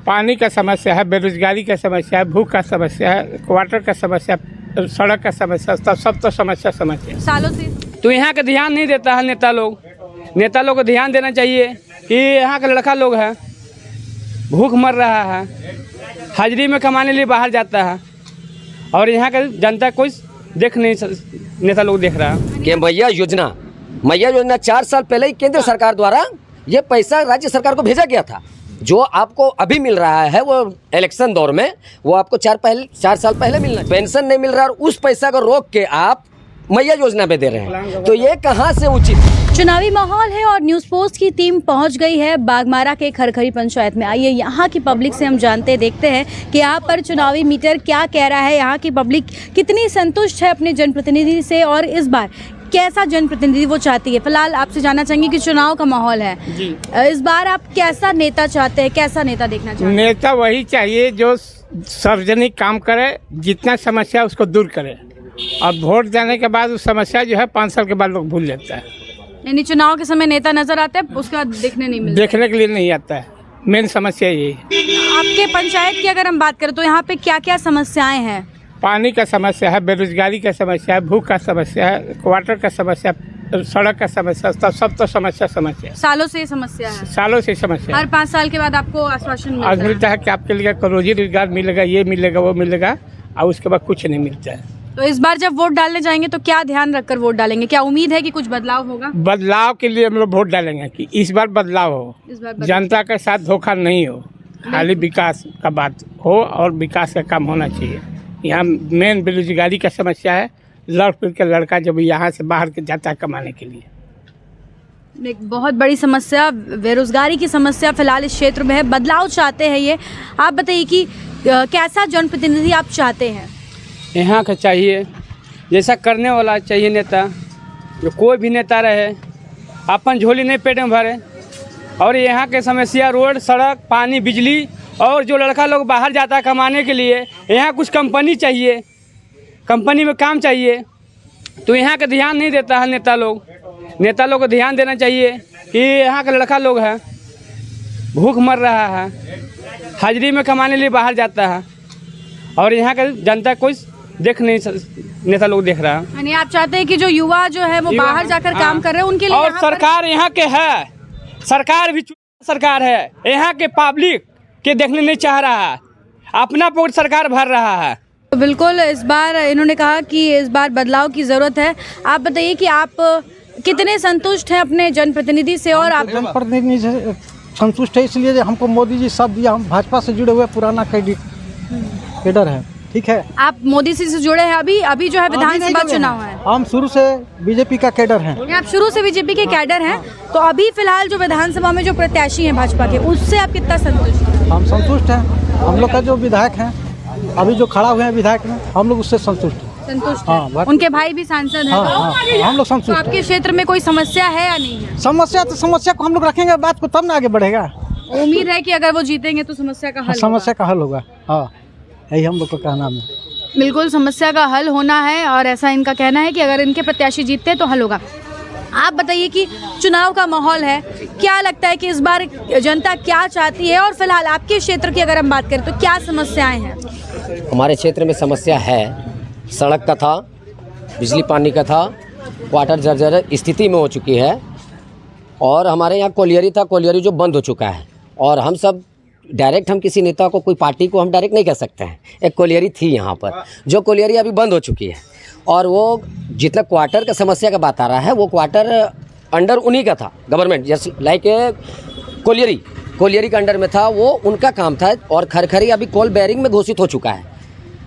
पानी का समस्या है, बेरोजगारी का समस्या है, भूख का समस्या है, क्वार्टर का समस्या, सड़क का समस्या, सब तो समस्या सालों से। तो यहाँ का ध्यान नहीं देता है नेता लोग को ध्यान देना चाहिए कि यहाँ का लड़का लोग है, भूख मर रहा है, हाजिरी में कमाने लिए बाहर जाता है और यहाँ का जनता कोई देख नहीं, नेता लोग देख रहा है कि मैया योजना 4 साल पहले ही केंद्र सरकार द्वारा ये पैसा राज्य सरकार को भेजा गया था। जो आपको अभी मिल रहा है वो इलेक्शन दौर में, वो आपको 4 साल पहले मिलना। पेंशन नहीं मिल रहा और उस पैसा को रोक के आप मैया योजना पे दे रहे हैं, तो ये कहाँ से उचित? चुनावी माहौल है और न्यूज़ पोस्ट की टीम पहुंच गई है बागमारा के खरखरी पंचायत में। आइए यहाँ की पब्लिक से हम देखते हैं कि यहाँ पर चुनावी मीटर क्या कह रहा है, यहाँ की पब्लिक कितनी संतुष्ट है अपने जनप्रतिनिधि से और इस बार कैसा जनप्रतिनिधि वो चाहती है। फिलहाल आपसे जानना चाहेंगे कि चुनाव का माहौल है जी, इस बार आप कैसा नेता चाहते हैं, कैसा नेता देखना चाहते हैं? नेता वही चाहिए जो सार्वजनिक काम करे, जितना समस्या उसको दूर करे और वोट देने के बाद उस समस्या जो है 5 साल के बाद लोग भूल जाता है। यानी चुनाव के समय नेता नजर आते हैं, उसका देखने नहीं मिलता, देखने के लिए नहीं आता है। मेन समस्या यही है। आपके पंचायत की अगर हम बात करें तो यहाँ पे क्या क्या समस्याएं हैं? पानी का समस्या है, बेरोजगारी का समस्या है, भूख का समस्या है, क्वार्टर का समस्या, सड़क का समस्या, सब तो समस्या सालों से ये समस्या है। सालों से समस्या। हर 5 साल के बाद आपको आश्वासन मिलता है कि आपके लिए रोजी रोजगार मिलेगा, ये मिलेगा, वो मिलेगा, और उसके बाद कुछ नहीं मिलता है। तो इस बार जब वोट डालने जाएंगे तो क्या ध्यान रखकर वोट डालेंगे? क्या उम्मीद है कि कुछ बदलाव होगा? बदलाव के लिए हम लोग वोट डालेंगे कि इस बार बदलाव हो, जनता के साथ धोखा नहीं हो, खाली विकास का बात हो और विकास का काम होना चाहिए। यहाँ मेन बेरोजगारी का समस्या है, लड़ फिर के लड़का जब यहाँ से बाहर के जाता है कमाने के लिए। एक बहुत बड़ी समस्या बेरोजगारी की समस्या फिलहाल इस क्षेत्र में है, बदलाव चाहते हैं ये। आप बताइए कि कैसा जनप्रतिनिधि आप चाहते हैं? यहाँ का चाहिए जैसा करने वाला चाहिए नेता, जो कोई भी नेता रहे अपन झोली नहीं पेट में भरे और यहाँ के समस्या रोड, सड़क, पानी, बिजली और जो लड़का लोग बाहर जाता है कमाने के लिए, यहाँ कुछ कंपनी चाहिए, कंपनी में काम चाहिए, तो यहाँ का ध्यान नहीं देता है नेता लोग को ध्यान देना चाहिए कि यहाँ का लड़का लोग है, भूख मर रहा है, हाजिरी में कमाने लिए बाहर जाता है और यहाँ का जनता कोई देख नहीं, नेता लोग देख रहा है। यानी आप चाहते हैं कि जो युवा जो है वो बाहर जाकर काम कर रहे हैं उनके लिए, और सरकार यहाँ के है, सरकार भी सरकार है, यहाँ के पब्लिक के देखने नहीं चाह रहा है, अपना पोट सरकार भर रहा है। तो बिल्कुल इस बार इन्होंने कहा कि इस बार बदलाव की ज़रूरत है। आप बताइए कि आप कितने संतुष्ट हैं अपने जनप्रतिनिधि से? और आप जनप्रतिनिधि से संतुष्ट है इसलिए हमको मोदी जी सब दिया, हम भाजपा से जुड़े हुए पुराना कैडर है, ठीक है। आप मोदी जी से जुड़े हैं? अभी जो है विधानसभा चुनाव है, हम शुरू से बीजेपी का कैडर हैं। आप शुरू से बीजेपी के कैडर हैं, तो अभी फिलहाल जो विधानसभा में जो प्रत्याशी हैं भाजपा के, उससे आप कितना संतुष्ट हैं? हम संतुष्ट हैं। हम लोग का जो विधायक हैं अभी जो खड़ा हुए हैं विधायक में, हम लोग उससे संतुष्ट हैं। हाँ, उनके भाई भी सांसद हैं। हाँ, हम लोग संतुष्ट। तो आपके क्षेत्र में कोई समस्या है या नहीं है? समस्या को हम लोग रखेंगे, बात को तब ना आगे बढ़ेगा। उम्मीद है कि अगर वो जीतेंगे तो समस्या का हल होगा। हाँ, यही हम लोग का कहना है। बिल्कुल समस्या का हल होना है और ऐसा इनका कहना है कि अगर इनके प्रत्याशी जीतते हैं तो हल होगा। आप बताइए कि चुनाव का माहौल है, क्या लगता है कि इस बार जनता क्या चाहती है? और फिलहाल आपके क्षेत्र की अगर हम बात करें तो क्या समस्याएं हैं? हमारे क्षेत्र में समस्या है, सड़क का था, बिजली पानी का था, क्वार्टर जर्जर स्थिति में हो चुकी है और हमारे यहाँ कोलियरी था, कोलियरी जो बंद हो चुका है और हम सब डायरेक्ट, हम किसी नेता को, कोई पार्टी को हम डायरेक्ट नहीं कह सकते हैं। एक कोलियरी थी यहाँ पर, जो कोलियरी अभी बंद हो चुकी है और वो जितना क्वार्टर का समस्या का बात आ रहा है, वो क्वार्टर अंडर उन्हीं का था, गवर्नमेंट जैसे लाइक कोलियरी का अंडर में था, वो उनका काम था और खरखरी अभी कोल बेयरिंग में घोषित हो चुका है।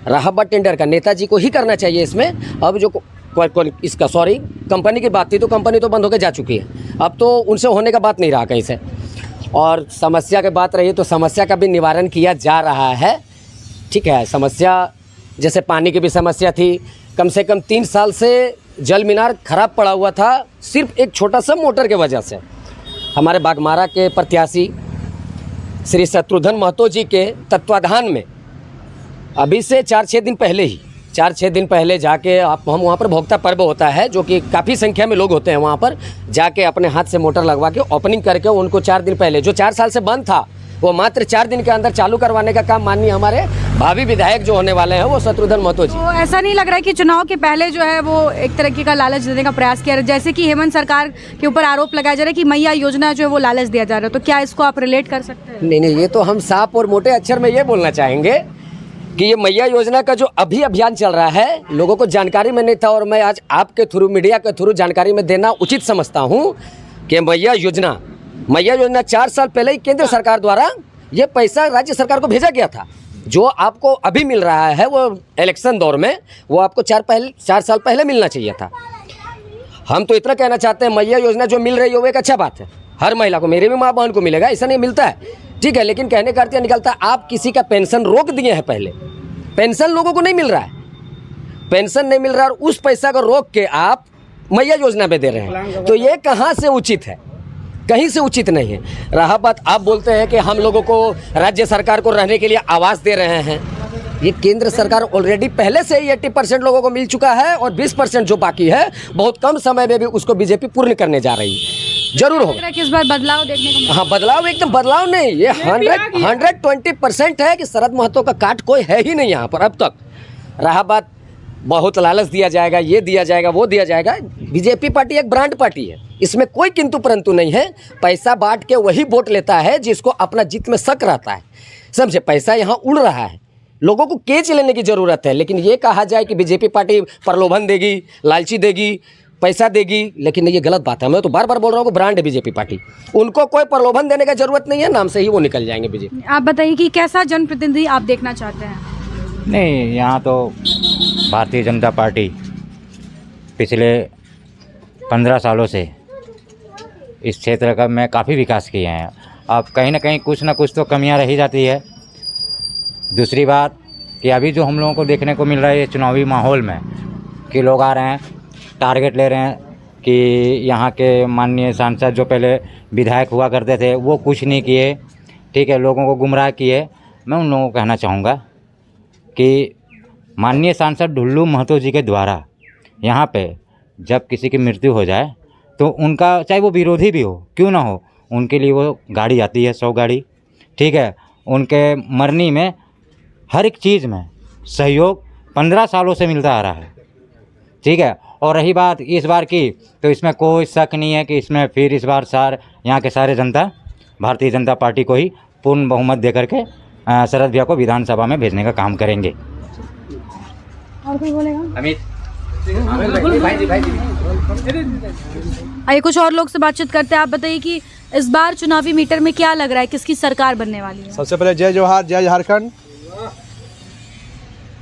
रहा बट टेंडर का, नेताजी को ही करना चाहिए इसमें। अब जो इसका कंपनी की बात थी तो कंपनी तो बंद होकर जा चुकी है, अब तो उनसे होने का बात नहीं रहा कहीं से। और समस्या की बात रही तो समस्या का भी निवारण किया जा रहा है, ठीक है। समस्या जैसे पानी की भी समस्या थी, कम से कम 3 साल से जल मीनार खराब पड़ा हुआ था, सिर्फ एक छोटा सा मोटर के वजह से। हमारे बागमारा के प्रत्याशी श्री शत्रुघ्न महतो जी के तत्वाधान में अभी से 4-6 दिन पहले ही 4-6 दिन पहले जाके हम वहाँ पर भोक्ता पर्व होता है, जो कि काफ़ी संख्या में लोग होते हैं वहाँ पर, जाके अपने हाथ से मोटर लगवा के ओपनिंग करके उनको 4 दिन पहले, जो 4 साल से बंद था, वो मात्र 4 दिन के अंदर चालू करवाने का काम माननीय हमारे भावी विधायक जो होने वाले हैं वो शत्रुघ्न महतो जी। तो ऐसा नहीं लग रहा है कि चुनाव के पहले जो है वो एक तरीके का लालच देने का प्रयास किया, जैसे कि हेमंत सरकार के ऊपर आरोप लगाया जा रहा है कि मैया योजना जो है वो लालच दिया जा रहा है, तो क्या इसको आप रिलेट कर सकते हैं? नहीं, ये तो हम साफ और मोटे अक्षर में ये बोलना चाहेंगे कि ये मैया योजना का जो अभी अभियान चल रहा है, लोगों को जानकारी में नहीं था, और मैं आज आपके थ्रू, मीडिया के थ्रू जानकारी में देना उचित समझता हूँ कि मैया योजना 4 साल पहले ही केंद्र सरकार द्वारा ये पैसा राज्य सरकार को भेजा गया था। जो आपको अभी मिल रहा है वो इलेक्शन दौर में, वो आपको 4 साल पहले मिलना चाहिए था। हम तो इतना कहना चाहते हैं, मैया योजना जो मिल रही है वो एक अच्छा बात है, हर महिला को, मेरे भी माँ बहन को मिलेगा, ऐसा नहीं मिलता है, ठीक है, लेकिन कहने का अर्थ यह निकलता है आप किसी का पेंशन रोक दिए हैं, पहले पेंशन लोगों को नहीं मिल रहा है, पेंशन नहीं मिल रहा है, और उस पैसा को रोक के आप मैया योजना पे दे रहे हैं, तो ये कहाँ से उचित है? कहीं से उचित नहीं है। रहा बात, आप बोलते हैं कि हम लोगों को, राज्य सरकार को रहने के लिए आवास दे रहे हैं, ये केंद्र सरकार ऑलरेडी पहले से ही 80% लोगों को मिल चुका है, और 20% जो बाकी है बहुत कम समय में भी उसको बीजेपी पूर्ण करने जा रही है। जरूर होगा इस बार बदलाव देखने को मिला। हाँ, बदलाव, एकदम बदलाव नहीं, ये 120% है कि शरद महतो का काट कोई है ही नहीं यहाँ पर अब तक। रहा बात, बहुत लालच दिया जाएगा, ये दिया जाएगा, वो दिया जाएगा, बीजेपी पार्टी एक ब्रांड पार्टी है, इसमें कोई किंतु परंतु नहीं है। पैसा बांट के वही वोट लेता है जिसको अपना जीत में शक रहता है, समझे। पैसा यहाँ उड़ रहा है, लोगों को केच लेने की ज़रूरत है, लेकिन ये कहा जाए कि बीजेपी पार्टी प्रलोभन देगी, लालची देगी, पैसा देगी, लेकिन ये गलत बात है। मैं तो बार बार बोल रहा हूँ कि ब्रांड है बीजेपी पार्टी, उनको कोई प्रलोभन देने का जरूरत नहीं है, नाम से ही वो निकल जाएंगे बीजेपी। आप बताइए कि कैसा जनप्रतिनिधि आप देखना चाहते हैं? नहीं, यहाँ तो भारतीय जनता पार्टी पिछले 15 सालों से इस क्षेत्र का में काफ़ी विकास किए हैं। अब कहीं ना कहीं कुछ ना कुछ तो कमियां रही जाती है। दूसरी बात कि अभी जो हम लोगों को देखने को मिल रहा है चुनावी माहौल में, कि लोग आ रहे हैं, टारगेट ले रहे हैं कि यहाँ के माननीय सांसद जो पहले विधायक हुआ करते थे वो कुछ नहीं किए, ठीक है, लोगों को गुमराह किए। मैं उन लोगों को कहना चाहूँगा कि माननीय सांसद ढुल्लू महतो जी के द्वारा यहाँ पे जब किसी की मृत्यु हो जाए तो उनका, चाहे वो विरोधी भी हो, क्यों ना हो, उनके लिए वो गाड़ी आती है, 100 गाड़ी, ठीक है। उनके मरनी में हर एक चीज़ में सहयोग 15 सालों से मिलता आ रहा है, ठीक है। और रही बात इस बार की, तो इसमें कोई शक नहीं है कि इसमें फिर इस बार यहाँ के सारे जनता भारतीय जनता पार्टी को ही पूर्ण बहुमत दे करके शरद भैया को विधानसभा में भेजने का काम करेंगे। और कोई बोलेगा? अमित, आइए कुछ और लोग से बातचीत करते हैं। आप बताइए कि इस बार चुनावी मीटर में क्या लग रहा है, किसकी सरकार बनने वाली है? सबसे पहले जय जोहार, जय झारखंड।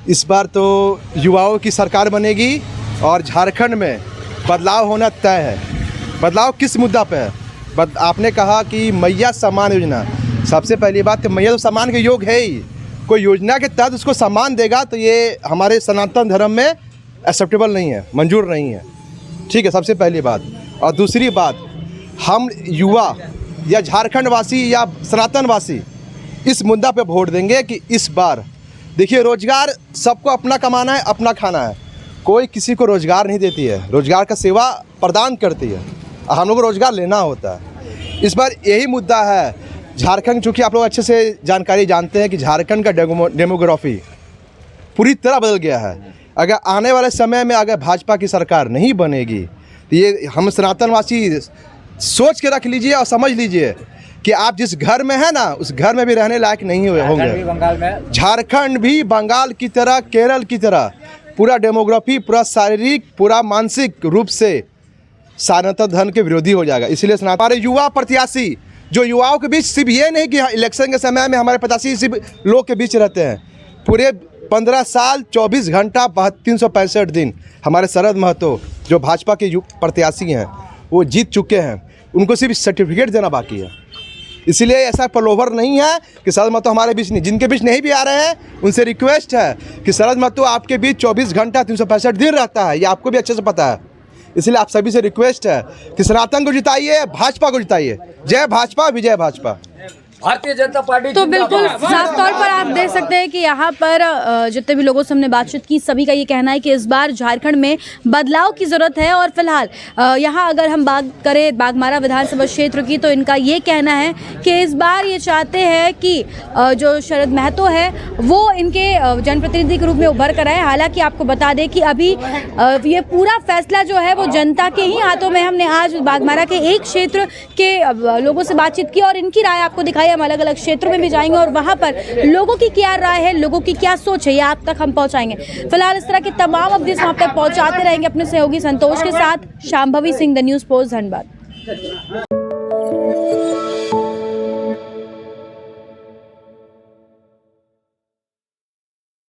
इस बार तो युवाओं की सरकार बनेगी और झारखंड में बदलाव होना तय है। बदलाव किस मुद्दा पे है? आपने कहा कि मैया सम्मान योजना, सबसे पहली बात कि मैया तो सम्मान के योग है ही, कोई योजना के तहत उसको सम्मान देगा तो ये हमारे सनातन धर्म में एक्सेप्टेबल नहीं है, मंजूर नहीं है, ठीक है, सबसे पहली बात। और दूसरी बात, हम युवा या झारखंड वासी या सनातन वासी इस मुद्दा पे वोट देंगे कि इस बार देखिए, रोजगार सबको अपना कमाना है, अपना खाना है, कोई किसी को रोजगार नहीं देती है, रोजगार का सेवा प्रदान करती है, हम लोग को रोजगार लेना होता है। इस बार यही मुद्दा है। झारखंड, चूँकि आप लोग अच्छे से जानकारी जानते हैं कि झारखंड का डेमोग्राफी पूरी तरह बदल गया है। अगर आने वाले समय में अगर भाजपा की सरकार नहीं बनेगी तो ये हम सनातनवासी सोच के रख लीजिए और समझ लीजिए कि आप जिस घर में है ना, उस घर में भी रहने लायक नहीं होंगे। झारखंड भी बंगाल की तरह, केरल की तरह पूरा डेमोग्राफी, पूरा शारीरिक, पूरा मानसिक रूप से सनातन धर्म के विरोधी हो जाएगा। इसलिए हमारे युवा प्रत्याशी, जो युवाओं के बीच सिर्फ ये नहीं कि इलेक्शन के समय में हमारे प्रत्याशी सिर्फ लोग के बीच रहते हैं, पूरे 15 साल 24 घंटा 365 दिन हमारे शरद महतो जो भाजपा के प्रत्याशी हैं वो जीत चुके हैं, उनको सिर्फ सर्टिफिकेट देना बाकी है। इसलिए ऐसा प्रलोभन नहीं है कि शरद महतो हमारे बीच नहीं, जिनके बीच नहीं भी आ रहे हैं उनसे रिक्वेस्ट है कि शरद महतो आपके बीच 24 घंटा 365 दिन रहता है, ये आपको भी अच्छे से पता है। इसलिए आप सभी से रिक्वेस्ट है कि सनातन को जिताइए, भाजपा को जिताइए। जय भाजपा, विजय भाजपा। भारतीय जनता पार्टी तो बिल्कुल साफ तौर पर आप देख सकते हैं कि यहाँ पर जितने भी लोगों से हमने बातचीत की सभी का ये कहना है कि इस बार झारखंड में बदलाव की ज़रूरत है। और फिलहाल यहाँ अगर हम बात करें बाघमारा विधानसभा क्षेत्र की तो इनका ये कहना है कि इस बार ये चाहते हैं कि जो शरद महतो है वो इनके जनप्रतिनिधि के रूप में उभर कर आए। हालांकि आपको बता दें कि अभी ये पूरा फैसला जो है वो जनता के ही हाथों में। हमने आज बाघमारा के एक क्षेत्र के लोगों से बातचीत की और इनकी राय आपको दिखाई। हम अलग अलग क्षेत्रों में भी जाएंगे और वहां पर लोगों की क्या राय है, लोगों की क्या सोच है, ये आप तक हम पहुंचाएंगे। फिलहाल इस तरह की तमाम अपडेट्स हम आप तक पहुंचाते रहेंगे अपने सहयोगी संतोष के साथ। Shambhavi Singh, the news post, Dhanbad.